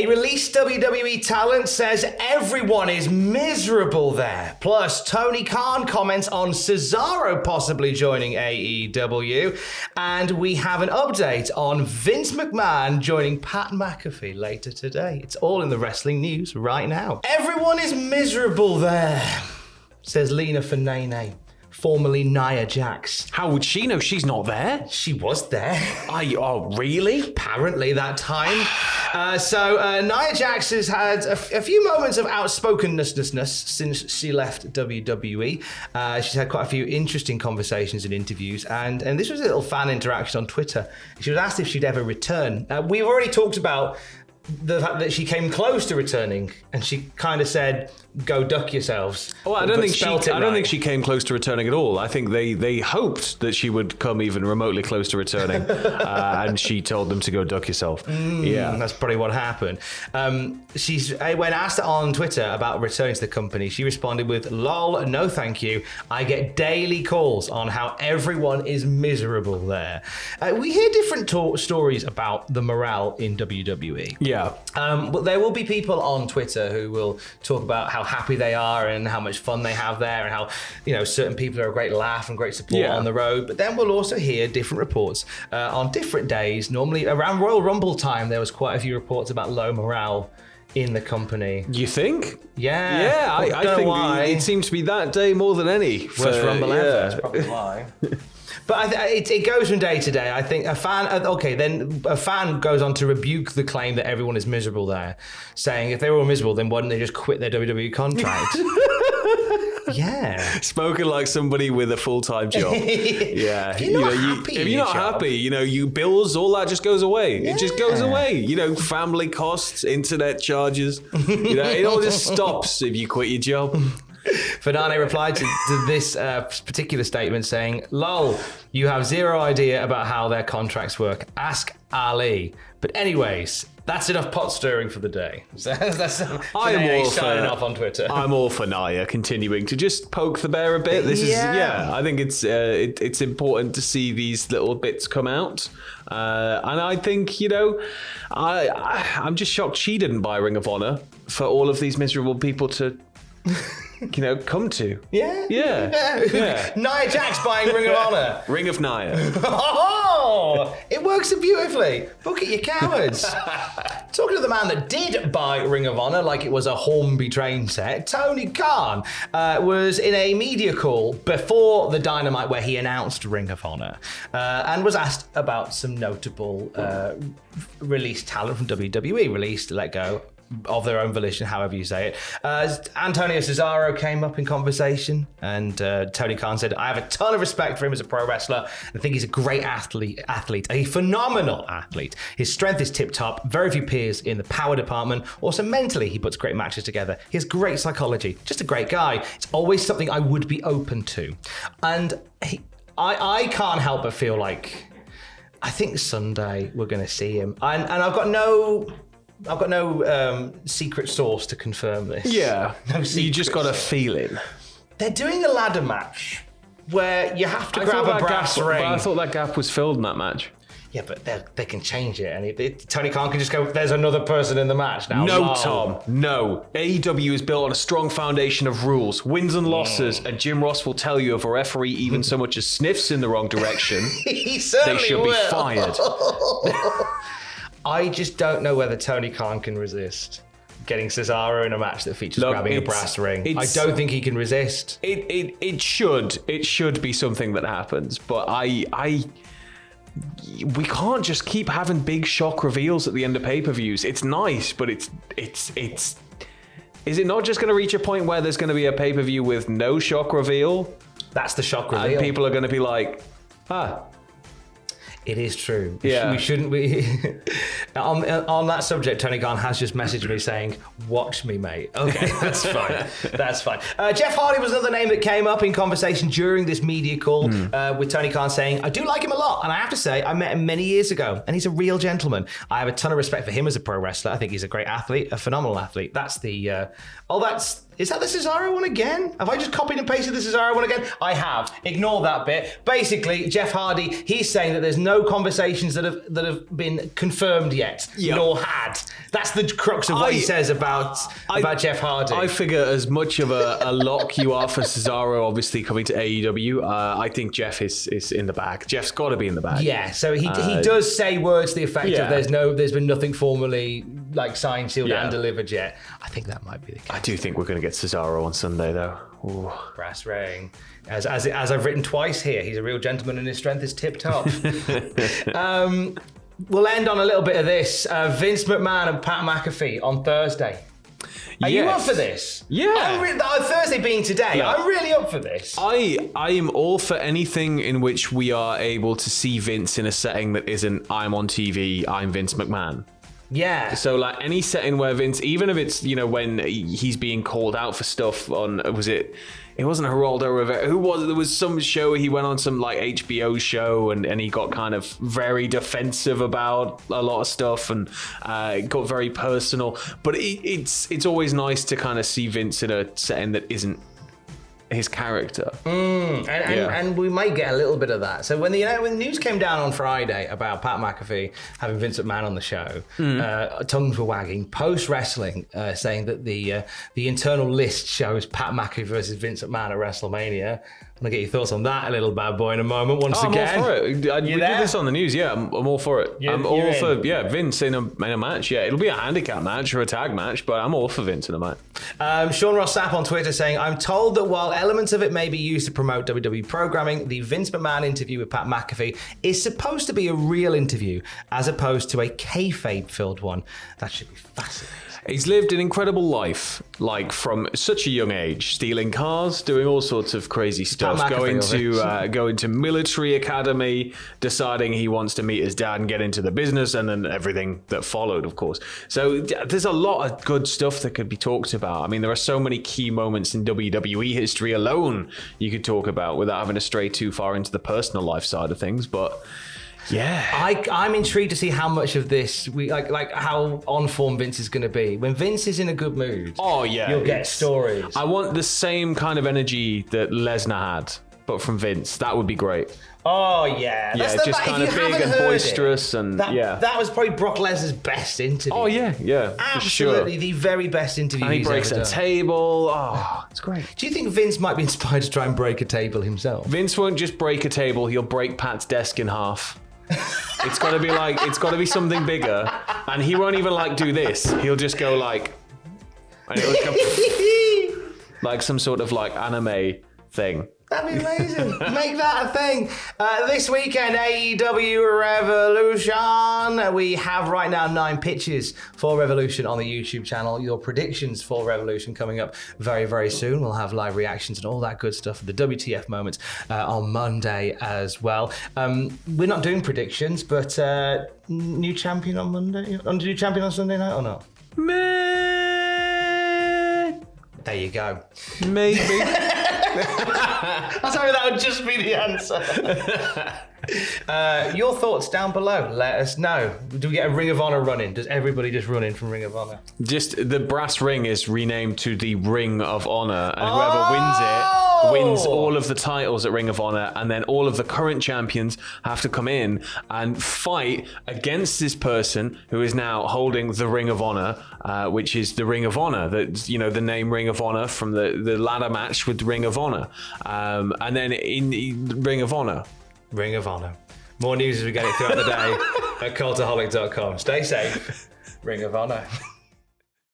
A released WWE talent says everyone is miserable there. Plus, Tony Khan comments on Cesaro possibly joining AEW. And we have an update on Vince McMahon joining Pat McAfee later today. It's all in the wrestling news right now. Everyone is miserable there, says Lena Fanene, formerly Nia Jax. How would she know she's not there? She was there. Oh, really? Apparently that time. So Nia Jax has had a few moments of outspokenness since she left WWE. She's had quite a few interesting conversations and interviews, and this was a little fan interaction on Twitter. She was asked if she'd ever return. We've already talked about the fact that she came close to returning, and she kind of said, "Go duck yourselves." Well, I don't think she came close to returning at all. I think they hoped that she would come even remotely close to returning, and she told them to go duck yourself. Yeah, that's probably what happened. When asked on Twitter about returning to the company, she responded with, "Lol, no thank you. I get daily calls on how everyone is miserable there." We hear different stories about the morale in WWE. Yeah. But there will be people on Twitter who will talk about how happy they are and how much fun they have there, and how, certain people are a great laugh and great support on the road. But then we'll also hear different reports on different days. Normally around Royal Rumble time, there was quite a few reports about low morale in the company. You think? Yeah. Yeah, I think why. it seemed to be that day more than any. Worst Rumble ever. That's probably why. But it goes from day to day. I think a fan goes on to rebuke the claim that everyone is miserable there, saying if they were all miserable, then why didn't they just quit their WWE contract? Yeah. Spoken like somebody with a full-time job. Yeah. If you're not happy, if you're not happy, you bills, all that just goes away. Yeah. It just goes away. Family costs, internet charges. It all just stops if you quit your job. Fanane replied to this particular statement saying, "Lol, you have zero idea about how their contracts work. Ask Ali." But anyways, that's enough pot stirring for the day. That's signing off on Twitter. I'm all for Nia continuing to just poke the bear a bit. I think it's important to see these little bits come out. And I think, I'm just shocked she didn't buy Ring of Honor for all of these miserable people to come to. Yeah. Yeah. Nia Jax buying Ring of Honor. Ring of Nia. Oh, it works so beautifully. Book it, you cowards. Talking to the man that did buy Ring of Honor like it was a Hornby train set, Tony Khan was in a media call before the Dynamite where he announced Ring of Honor and was asked about some notable released talent from WWE, released, let go, of their own volition, however you say it. Antonio Cesaro came up in conversation, and Tony Khan said, "I have a ton of respect for him as a pro wrestler. I think he's a great athlete, a phenomenal athlete. His strength is tip-top, very few peers in the power department. Also mentally, he puts great matches together. He has great psychology, just a great guy. It's always something I would be open to." And I can't help but feel like, I think Sunday we're going to see him. And I've got no secret source to confirm this. Yeah, you just got a feeling. They're doing a ladder match where you have to grab a brass ring. But I thought that gap was filled in that match. Yeah, but they can change it, and Tony Khan can just go, "There's another person in the match now." No, Tom, no. AEW is built on a strong foundation of rules, wins and losses, and Jim Ross will tell you if a referee even so much as sniffs in the wrong direction, he certainly they should be fired. I just don't know whether Tony Khan can resist getting Cesaro in a match that features grabbing a brass ring. I don't think he can resist. It should be something that happens, but we can't just keep having big shock reveals at the end of pay-per-views. It's nice, but it's is it not just going to reach a point where there's going to be a pay-per-view with no shock reveal? That's the shock reveal. And people are going to be like, It is true. Yeah. We shouldn't. On that subject, Tony Khan has just messaged me saying, "Watch me, mate." Okay, that's fine. That's fine. Jeff Hardy was another name that came up in conversation during this media call with Tony Khan saying, "I do like him a lot, and I have to say, I met him many years ago, and he's a real gentleman. I have a ton of respect for him as a pro wrestler. I think he's a great athlete, a phenomenal athlete." That's the. Is that the Cesaro one again? Have I just copied and pasted the Cesaro one again? I have. Ignore that bit. Basically, Jeff Hardy, he's saying that there's no no conversations that have been confirmed yet, nor had. That's the crux of what he says about Jeff Hardy. I figure as much of a lock you are for Cesaro, obviously coming to AEW, I think Jeff is in the bag. Jeff's got to be in the bag. Yeah, so he does say words to the effect of there's been nothing formally like signed, sealed, and delivered yet. I think that might be the case. I do think we're going to get Cesaro on Sunday, though. Ooh. Brass ring. As I've written twice here, he's a real gentleman and his strength is tip top. We'll end on a little bit of this. Vince McMahon and Pat McAfee on Thursday. Are you up for this? Yeah. Thursday being today, I'm really up for this. I am all for anything in which we are able to see Vince in a setting that isn't I'm on TV, I'm Vince McMahon. Yeah. So like any setting where Vince, even if it's, when he's being called out for stuff on, it wasn't Geraldo Rivera. Who was it? There was some show he went on, some like HBO show, and he got kind of very defensive about a lot of stuff, and it got very personal. But it's always nice to kind of see Vince in a setting that isn't his character. And we might get a little bit of that. So when the news came down on Friday about Pat McAfee having Vince McMahon on the show, tongues were wagging post wrestling, saying that the internal list shows Pat McAfee versus Vince McMahon at WrestleMania. I'm gonna get your thoughts on that, a little bad boy, in a moment. Once again, I'm all for it. We did this on the news. Yeah, I'm all for it. I'm all for Vince in a match. Yeah, it'll be a handicap match or a tag match, but I'm all for Vince in a match. Sean Ross Sapp on Twitter saying, "I'm told that while elements of it may be used to promote WWE programming, the Vince McMahon interview with Pat McAfee is supposed to be a real interview as opposed to a kayfabe-filled one. That should be fascinating." He's lived an incredible life, like from such a young age, stealing cars, doing all sorts of crazy stuff, going to military academy, deciding he wants to meet his dad and get into the business, and then everything that followed, of course. So there's a lot of good stuff that could be talked about. I mean, there are so many key moments in WWE history alone you could talk about without having to stray too far into the personal life side of things, but... yeah, I'm intrigued to see how much of this we like how on form Vince is going to be. When Vince is in a good mood, you'll get stories. I want the same kind of energy that Lesnar had, but from Vince. That would be great. Oh yeah, that's just kind of big and boisterous, and that was probably Brock Lesnar's best interview. Oh yeah, absolutely, the very best interview. And he breaks a table. Oh, it's great. Do you think Vince might be inspired to try and break a table himself? Vince won't just break a table; he'll break Pat's desk in half. It's got to be something bigger, and he won't even do this. He'll just go and it'll go like some sort of anime thing. That'd be amazing. Make that a thing. This weekend, AEW Revolution. We have right now 9 pitches for Revolution on the YouTube channel. Your predictions for Revolution coming up very, very soon. We'll have live reactions and all that good stuff. The WTF moments on Monday as well. We're not doing predictions, but new champion on Monday? New champion on Sunday night or not? There you go. Maybe. I was hoping that would just be the answer. Your thoughts down below. Let us know. Do we get a Ring of Honor run in? Does everybody just run in from Ring of Honor? Just the brass ring is renamed to the Ring of Honor, and whoever wins it wins all of the titles at Ring of Honor, and then all of the current champions have to come in and fight against this person who is now holding the Ring of Honor, which is the Ring of Honor. That's the name Ring of Honor from the ladder match with Ring of Honor, and then in Ring of Honor. Ring of Honor. More news as we get it throughout the day at cultaholic.com. Stay safe. Ring of Honor.